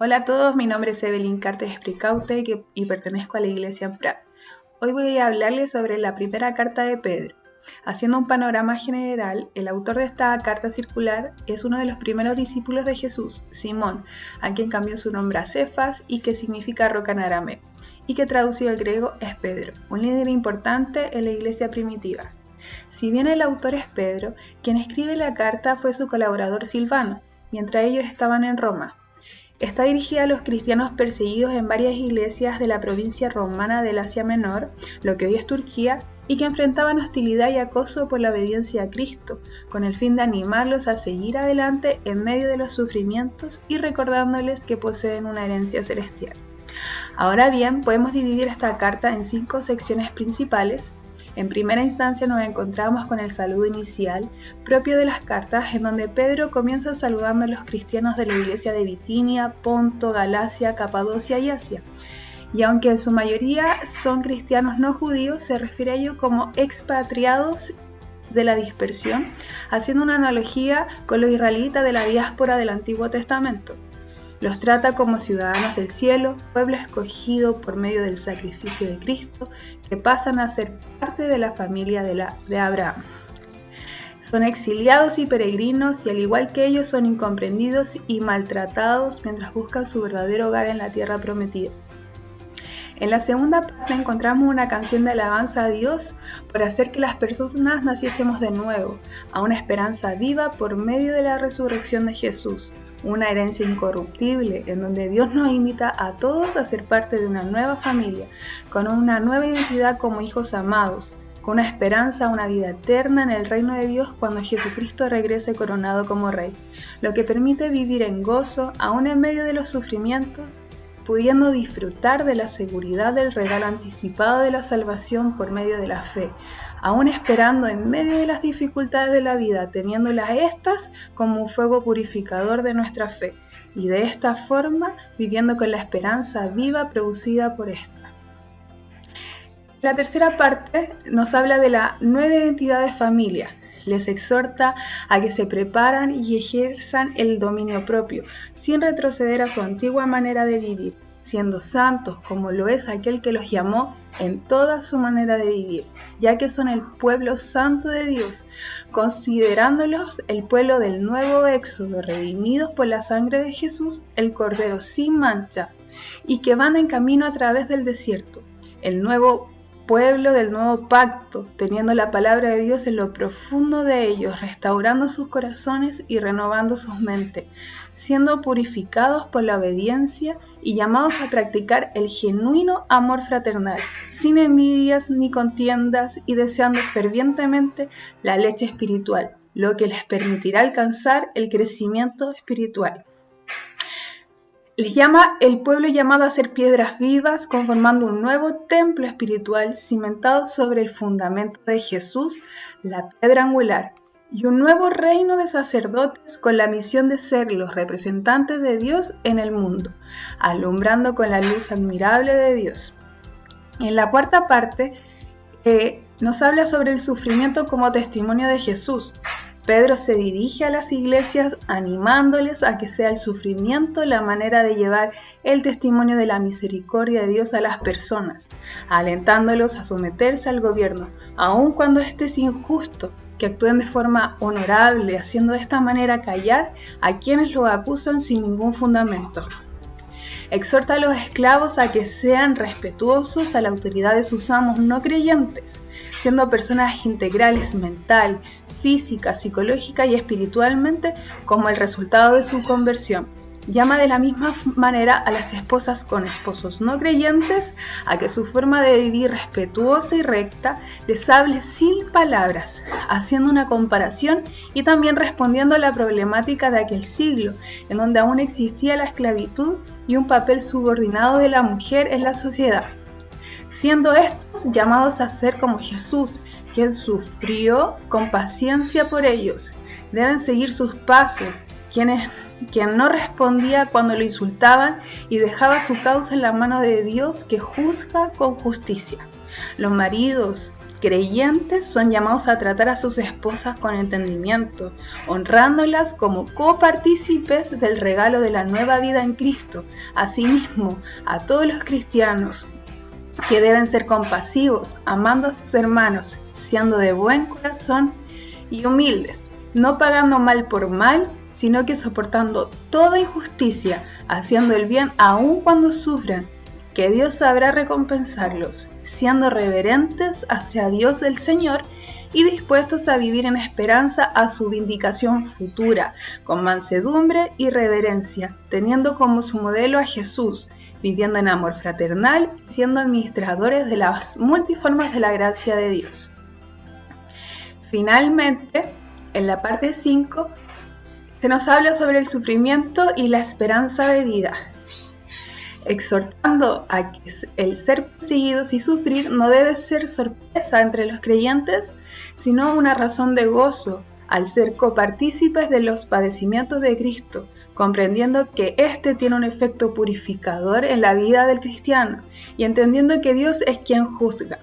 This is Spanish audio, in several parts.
Hola a todos, mi nombre es Evelyn Cartes Espricaute y pertenezco a la Iglesia Prat. Hoy voy a hablarles sobre la primera carta de Pedro. Haciendo un panorama general, el autor de esta carta circular es uno de los primeros discípulos de Jesús, Simón, a quien cambió su nombre a Cefas y que significa roca en arameo, y que traducido al griego es Pedro, un líder importante en la iglesia primitiva. Si bien el autor es Pedro, quien escribe la carta fue su colaborador Silvano, mientras ellos estaban en Roma. Está dirigida a los cristianos perseguidos en varias iglesias de la provincia romana del Asia Menor, lo que hoy es Turquía, y que enfrentaban hostilidad y acoso por la obediencia a Cristo, con el fin de animarlos a seguir adelante en medio de los sufrimientos y recordándoles que poseen una herencia celestial. Ahora bien, podemos dividir esta carta en 5 secciones principales. En primera instancia nos encontramos con el saludo inicial, propio de las cartas, en donde Pedro comienza saludando a los cristianos de la iglesia de Bitinia, Ponto, Galacia, Capadocia y Asia. Y aunque en su mayoría son cristianos no judíos, se refiere a ellos como expatriados de la dispersión, haciendo una analogía con los israelitas de la diáspora del Antiguo Testamento. Los trata como ciudadanos del cielo, pueblo escogido por medio del sacrificio de Cristo, que pasan a ser parte de la familia de Abraham. Son exiliados y peregrinos y al igual que ellos son incomprendidos y maltratados mientras buscan su verdadero hogar en la tierra prometida. En la segunda parte encontramos una canción de alabanza a Dios por hacer que las personas naciésemos de nuevo, a una esperanza viva por medio de la resurrección de Jesús. Una herencia incorruptible en donde Dios nos invita a todos a ser parte de una nueva familia, con una nueva identidad como hijos amados, con una esperanza a una vida eterna en el reino de Dios cuando Jesucristo regrese coronado como Rey, lo que permite vivir en gozo aún en medio de los sufrimientos, pudiendo disfrutar de la seguridad del regalo anticipado de la salvación por medio de la fe, aún esperando en medio de las dificultades de la vida, teniéndolas estas como un fuego purificador de nuestra fe, y de esta forma viviendo con la esperanza viva producida por esta. La tercera parte nos habla de la nueva identidad de familia. Les exhorta a que se preparan y ejerzan el dominio propio, sin retroceder a su antigua manera de vivir, siendo santos como lo es aquel que los llamó en toda su manera de vivir, ya que son el pueblo santo de Dios, considerándolos el pueblo del nuevo éxodo, redimidos por la sangre de Jesús, el Cordero sin mancha, y que van en camino a través del desierto, el nuevo pueblo del nuevo pacto, teniendo la palabra de Dios en lo profundo de ellos, restaurando sus corazones y renovando sus mentes, siendo purificados por la obediencia y llamados a practicar el genuino amor fraternal, sin envidias ni contiendas y deseando fervientemente la leche espiritual, lo que les permitirá alcanzar el crecimiento espiritual. Les llama el pueblo llamado a ser piedras vivas, conformando un nuevo templo espiritual cimentado sobre el fundamento de Jesús, la piedra angular, y un nuevo reino de sacerdotes con la misión de ser los representantes de Dios en el mundo, alumbrando con la luz admirable de Dios. En la cuarta parte nos habla sobre el sufrimiento como testimonio de Jesús. Pedro se dirige a las iglesias animándoles a que sea el sufrimiento la manera de llevar el testimonio de la misericordia de Dios a las personas, alentándolos a someterse al gobierno, aun cuando éste es injusto, que actúen de forma honorable, haciendo de esta manera callar a quienes los acusan sin ningún fundamento. Exhorta a los esclavos a que sean respetuosos a la autoridad de sus amos no creyentes, siendo personas integrales mental, física, psicológica y espiritualmente como el resultado de su conversión. Llama de la misma manera a las esposas con esposos no creyentes a que su forma de vivir respetuosa y recta les hable sin palabras, haciendo una comparación y también respondiendo a la problemática de aquel siglo, en donde aún existía la esclavitud y un papel subordinado de la mujer en la sociedad, siendo estos llamados a ser como Jesús, quien sufrió con paciencia por ellos. Deben seguir sus pasos, quien no respondía cuando lo insultaban y dejaba su causa en la mano de Dios que juzga con justicia. Los maridos creyentes son llamados a tratar a sus esposas con entendimiento, honrándolas como copartícipes del regalo de la nueva vida en Cristo. Asimismo, a todos los cristianos que deben ser compasivos, amando a sus hermanos, siendo de buen corazón y humildes, no pagando mal por mal, sino que soportando toda injusticia, haciendo el bien aun cuando sufran, que Dios sabrá recompensarlos, siendo reverentes hacia Dios el Señor y dispuestos a vivir en esperanza a su vindicación futura, con mansedumbre y reverencia, teniendo como su modelo a Jesús, viviendo en amor fraternal, siendo administradores de las multiformas de la gracia de Dios. Finalmente, en la parte 5, se nos habla sobre el sufrimiento y la esperanza de vida, exhortando a que el ser perseguidos y sufrir no debe ser sorpresa entre los creyentes, sino una razón de gozo al ser copartícipes de los padecimientos de Cristo, comprendiendo que éste tiene un efecto purificador en la vida del cristiano y entendiendo que Dios es quien juzga.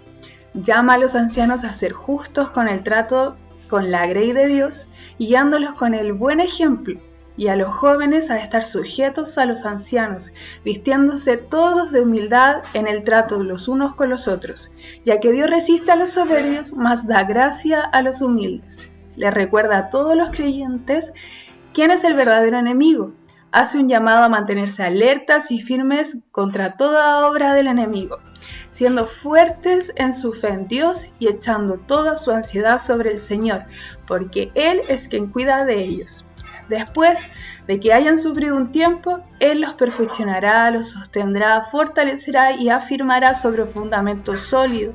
Llama a los ancianos a ser justos con el trato con la grey de Dios, guiándolos con el buen ejemplo, y a los jóvenes a estar sujetos a los ancianos, vistiéndose todos de humildad en el trato los unos con los otros, ya que Dios resiste a los soberbios, mas da gracia a los humildes. Le recuerda a todos los creyentes quién es el verdadero enemigo. Hace un llamado a mantenerse alertas y firmes contra toda obra del enemigo, siendo fuertes en su fe en Dios y echando toda su ansiedad sobre el Señor, porque Él es quien cuida de ellos. Después de que hayan sufrido un tiempo, Él los perfeccionará, los sostendrá, fortalecerá y afirmará sobre un fundamento sólido,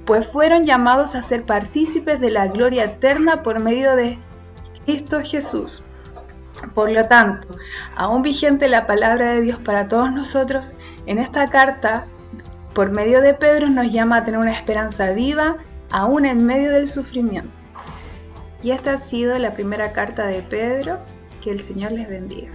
pues fueron llamados a ser partícipes de la gloria eterna por medio de Cristo Jesús. Por lo tanto, aún vigente la palabra de Dios para todos nosotros, en esta carta, por medio de Pedro, nos llama a tener una esperanza viva, aún en medio del sufrimiento. Y esta ha sido la primera carta de Pedro. Que el Señor les bendiga.